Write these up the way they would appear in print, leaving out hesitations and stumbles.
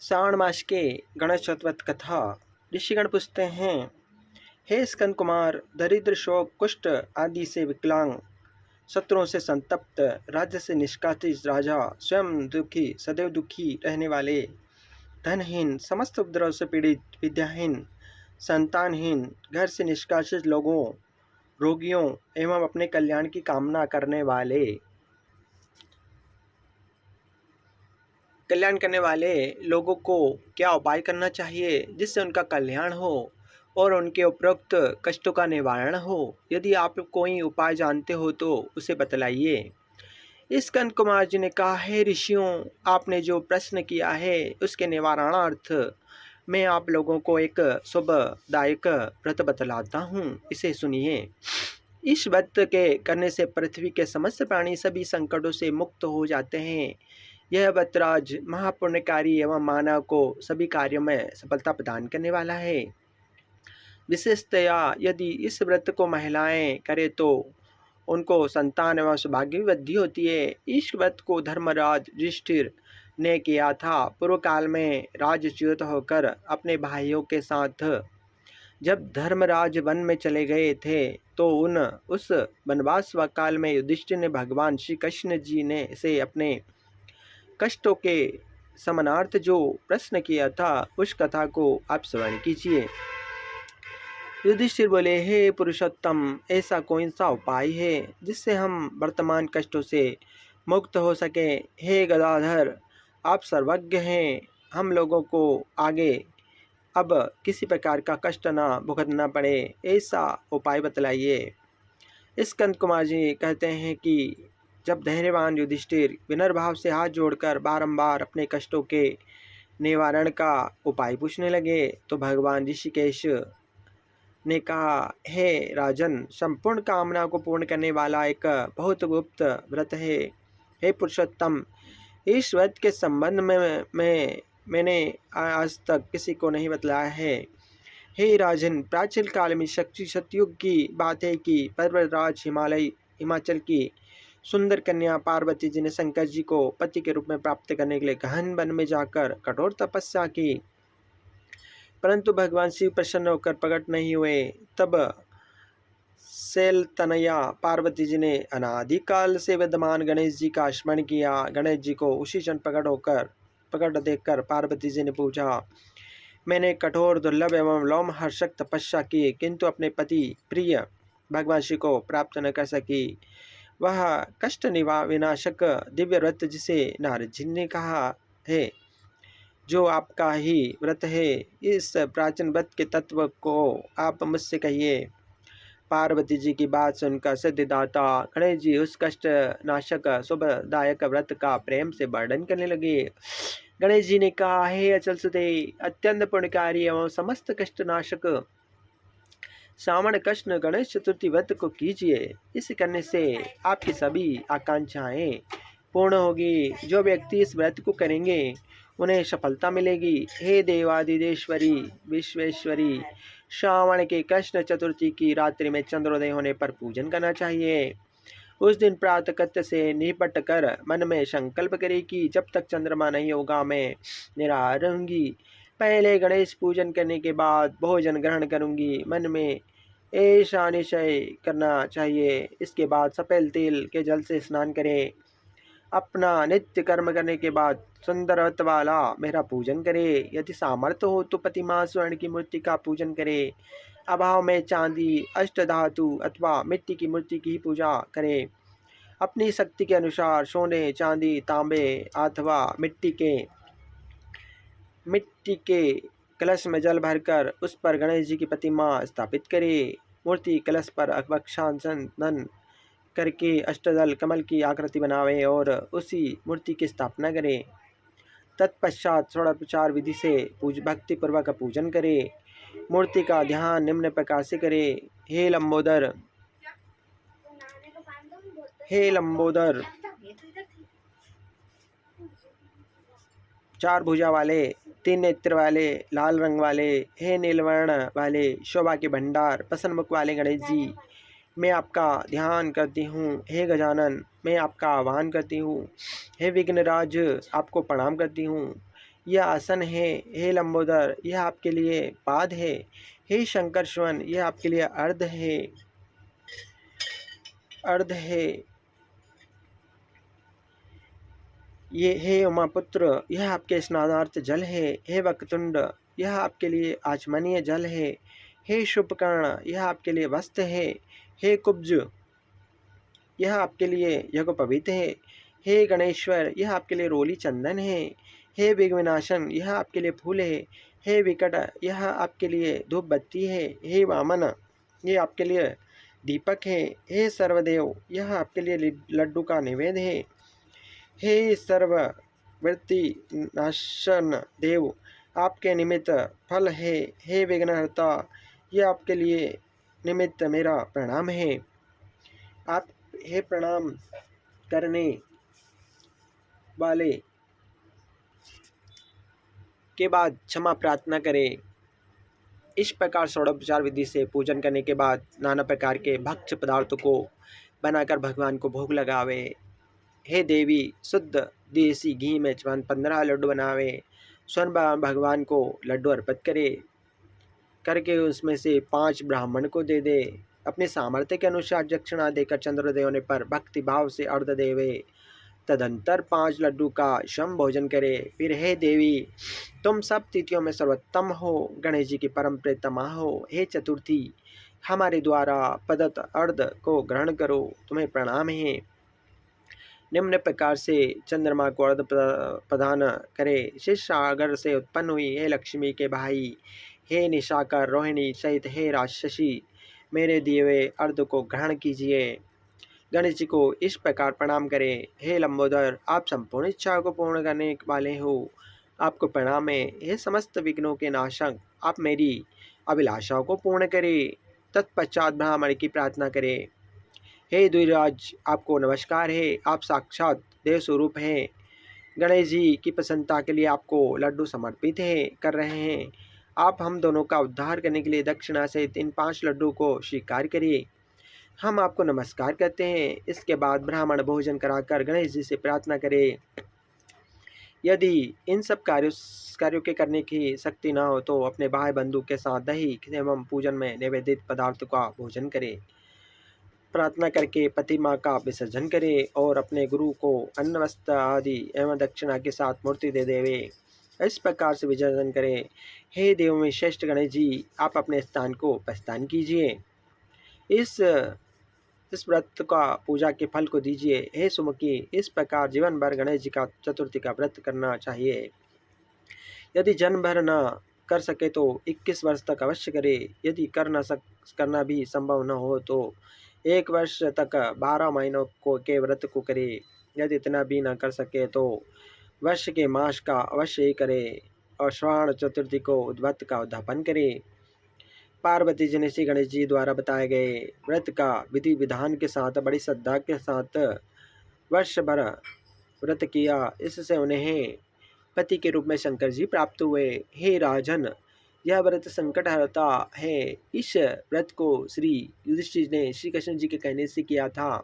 श्रावण मास के गणेश चतुर्थ कथा। ऋषिगण पूछते हैं, हे स्कंद कुमार, दरिद्र, शोक, कुष्ठ आदि से विकलांग, शत्रुओं से संतप्त, राज्य से निष्कासित राजा, स्वयं दुखी, सदैव दुखी रहने वाले, धनहीन, समस्त उपद्रव से पीड़ित, विद्याहीन, संतानहीन, घर से निष्कासित लोगों, रोगियों एवं अपने कल्याण की कामना करने वाले, कल्याण करने वाले लोगों को क्या उपाय करना चाहिए जिससे उनका कल्याण हो और उनके उपरोक्त कष्टों का निवारण हो? यदि आप कोई उपाय जानते हो तो उसे बतलाइए। इस स्कंद कुमार जी ने कहा, हे ऋषियों, आपने जो प्रश्न किया है उसके निवारणार्थ मैं आप लोगों को एक शुभदायक व्रत बतलाता हूँ, इसे सुनिए। इस व्रत के करने से पृथ्वी के समस्त प्राणी सभी संकटों से मुक्त हो जाते हैं। यह व्रतराज महापुण्यकारी एवं मानव को सभी कार्यों में सफलता प्रदान करने वाला है। विशेषतया यदि इस व्रत को महिलाएं करें तो उनको संतान एवं सौभाग्य में वृद्धि होती है। इस व्रत को धर्मराज युधिष्ठिर ने किया था। पूर्व काल में राजच्युत होकर अपने भाइयों के साथ जब धर्मराज वन में चले गए थे तो उस वनवास काल में युधिष्ठिर ने भगवान श्री कृष्ण जी ने से अपने कष्टों के समानार्थ जो प्रश्न किया था उस कथा को आप श्रवण कीजिए। युधिष्ठिर बोले, हे पुरुषोत्तम, ऐसा कौन सा उपाय है जिससे हम वर्तमान कष्टों से मुक्त हो सके? हे गदाधर, आप सर्वज्ञ हैं, हम लोगों को आगे अब किसी प्रकार का कष्ट ना भुगतना पड़े, ऐसा उपाय बतलाइए। स्कंद कुमार जी कहते हैं कि जब धैर्यवान युधिष्ठिर विनम्र भाव से हाथ जोड़कर बारंबार अपने कष्टों के निवारण का उपाय पूछने लगे तो भगवान ऋषिकेश ने कहा, हे राजन, संपूर्ण कामना को पूर्ण करने वाला एक बहुत गुप्त व्रत है। हे पुरुषोत्तम, इस व्रत के संबंध में मैंने आज तक किसी को नहीं बतलाया है। हे राजन, प्राचीन काल में सतयुग की बात है कि पर्वतराज हिमाचल की सुंदर कन्या पार्वती जी ने शंकर जी को पति के रूप में प्राप्त करने के लिए गहन वन में जाकर कठोर तपस्या की, परंतु भगवान शिव प्रसन्न होकर प्रकट नहीं हुए। तब शैलतनया पार्वती जी ने अनादिकाल से विद्यमान गणेश जी का स्मरण किया। गणेश जी को उसी क्षण प्रकट देखकर पार्वती जी ने पूछा, मैंने कठोर, दुर्लभ एवं लोमहर्षक तपस्या की किंतु अपने पति प्रिय भगवान श्री को प्राप्त न कर सकी। वह कष्ट विनाशक दिव्य व्रत जिसे नारद जी ने कहा है, जो आपका ही व्रत है, इस प्राचीन व्रत के तत्व को आप मुझसे कहिए। पार्वती जी की बात सुनकर सिद्धिदाता गणेश जी उस कष्ट नाशक शुभदायक व्रत का प्रेम से वर्णन करने लगे। गणेश जी ने कहा, हे अचल सुते, अत्यंत पुण्यकारी एवं समस्त कष्ट नाशक श्रावण कृष्ण गणेश चतुर्थी व्रत को कीजिए। इसे करने से आपकी सभी आकांक्षाएं पूर्ण होगी। जो व्यक्ति इस व्रत को करेंगे उन्हें सफलता मिलेगी। हे देवादिदेश्वरी विश्वेश्वरी, श्रावण के कृष्ण चतुर्थी की रात्रि में चंद्रोदय होने पर पूजन करना चाहिए। उस दिन प्रातःकृत्य से निपट कर मन में संकल्प करे कि जब तक चंद्रमा नहीं होगा मैं निराहार रहूंगी। पहले गणेश पूजन करने के बाद भोजन ग्रहण करूंगी। मन में ऐसा निश्चय करना चाहिए। इसके बाद सफेद तेल के जल से स्नान करें। अपना नित्य कर्म करने के बाद सुंदरत्व वाला मेरा पूजन करे। यदि सामर्थ्य हो तो प्रतिमा स्वर्ण की मूर्ति का पूजन करे। अभाव में चांदी, अष्टधातु अथवा मिट्टी की मूर्ति की पूजा करे। अपनी शक्ति के अनुसार सोने, चांदी, तांबे अथवा मिट्टी के कलश में जल भरकर उस पर गणेश जी की प्रतिमा स्थापित करे। मूर्ति कलश पर अक्षांसन करके अष्टदल कमल की आकृति बनावे और उसी मूर्ति की स्थापना करे। तत्पश्चात षोडोपचार विधि से भक्ति पूर्वक पूजन करे। मूर्ति का ध्यान निम्न प्रकार से करे, हे लंबोदर, हे लंबोदर, चार भुजा वाले, तीन नेत्र वाले, लाल रंग वाले, हे नीलवर्ण वाले, शोभा के भंडार, प्रसन्न मुख वाले गणेश जी, मैं आपका ध्यान करती हूँ। हे गजानन, मैं आपका आह्वान करती हूँ। हे विघ्नराज, आपको प्रणाम करती हूँ। यह आसन है। हे लंबोदर, यह आपके लिए पाद है। हे शंकर श्वन, यह आपके लिए अर्ध है। अर्ध है। ये हे उमापुत्र, यह आपके स्नानार्थ जल है। हे वक्रतुंड, यह आपके लिए आचमनीय जल है। हे शुभकर्ण, यह आपके लिए वस्त्र है। हे कुब्ज, यह आपके लिए यज्ञोपवीत है। हे गणेश्वर, यह आपके लिए रोली चंदन है। हे विघ्नविनाशन, यह आपके लिए फूल है। हे विकट, यह आपके लिए धूप बत्ती है। हे वामन, यह आपके लिए दीपक है। हे सर्वदेव, यह आपके लिए लड्डू का निवेद है। हे सर्ववृत्ति नाशन देव, आपके निमित्त फल है। हे विघ्नहर्ता, यह आपके लिए निमित्त मेरा प्रणाम है। आप हे प्रणाम करने वाले के बाद क्षमा प्रार्थना करें। इस प्रकार षोडोपचार विधि से पूजन करने के बाद नाना प्रकार के भक्ष्य पदार्थों को बनाकर भगवान को भोग लगावे। हे देवी, शुद्ध देसी घी में 15 लड्डू बनावे। स्वयं भगवान को लड्डू अर्पित करे करके उसमें से 5 ब्राह्मण को दे दे। अपने सामर्थ्य के अनुसार दक्षिणा देकर चंद्रोदय होने पर भक्ति भाव से अर्घ देवे। तदंतर 5 लड्डू का स्वयं भोजन करे। फिर हे देवी, तुम सब तिथियों में सर्वोत्तम हो, गणेश जी की परम प्रियतमा हो। हे चतुर्थी, हमारे द्वारा प्रदत्त अर्घ को ग्रहण करो, तुम्हें प्रणाम है। निम्न प्रकार से चंद्रमा को अर्घ प्रदान करे। शिव सागर से उत्पन्न हुई हे लक्ष्मी के भाई, हे निशाकर, रोहिणी सहित हे राजशशी, मेरे दिए हुए अर्घ को ग्रहण कीजिए। गणेश जी को इस प्रकार प्रणाम करें। हे लंबोदर, आप संपूर्ण इच्छाओं को पूर्ण करने वाले हो, आपको प्रणाम है। हे समस्त विघ्नों के नाशक, आप मेरी अभिलाषाओं को पूर्ण करें। तत्पश्चात ब्राह्मण की प्रार्थना करें। हे द्विराज, आपको नमस्कार है। आप साक्षात देव स्वरूप हैं। गणेश जी की प्रसन्नता के लिए आपको लड्डू समर्पित कर रहे हैं। आप हम दोनों का उद्धार करने के लिए दक्षिणा सहित इन 5 लड्डू को स्वीकार करिए। हम आपको नमस्कार करते हैं। इसके बाद ब्राह्मण भोजन कराकर गणेश जी से प्रार्थना करें। यदि इन सब कार्यों के करने की शक्ति न हो तो अपने भाई बंधु के साथ दही एवं पूजन में निवेदित पदार्थ का भोजन करें। प्रार्थना करके प्रतिमा का विसर्जन करे और अपने गुरु को अन्न वस्त्र आदि एवं दक्षिणा के साथ मूर्ति दे देवे। इस प्रकार से विसर्जन करें। हे देव में श्रेष्ठ गणेश जी, आप अपने स्थान को प्रस्थान कीजिए। इस व्रत का पूजा के फल को दीजिए। हे सुमुखी, इस प्रकार जीवन भर गणेश जी का चतुर्थी का व्रत करना चाहिए। यदि जन्म भर न कर सके तो 21 वर्ष तक अवश्य करे। यदि करना भी संभव न हो तो 1 वर्ष तक 12 महीनों के व्रत को करे। यदि इतना भी न कर सके तो वर्ष के मास का अवश्य ही करे और श्रावण चतुर्थी को उद्वत का उद्यापन करे। पार्वती जी ने श्री गणेश जी द्वारा बताए गए व्रत का विधि विधान के साथ बड़ी श्रद्धा के साथ वर्ष भर व्रत किया। इससे उन्हें पति के रूप में शंकर जी प्राप्त हुए। हे राजन, यह व्रत संकट हरता है। इस व्रत को श्री युधिष्ठिर ने श्री कृष्ण जी के कहने से किया था,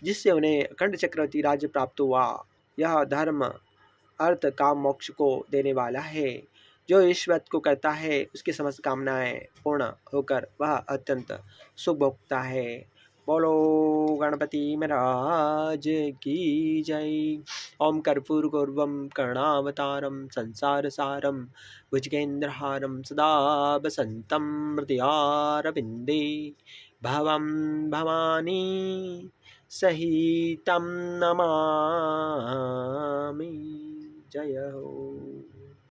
जिससे उन्हें अखंड चक्रवर्ती राज्य प्राप्त हुआ। यह धर्म अर्थ काम मोक्ष को देने वाला है। जो इस व्रत को करता है उसकी समस्त कामनाएं पूर्ण होकर वह अत्यंत सुख भोगता है। बोलो गणपति महाराज की जय। ओम कर्पूर गौरवम करुणावतारम संसार सारम भुजगेन्द्रहारम सदा वसंतम हृदयारविंदे भवम भवानी सहितं नमामि। जय हो।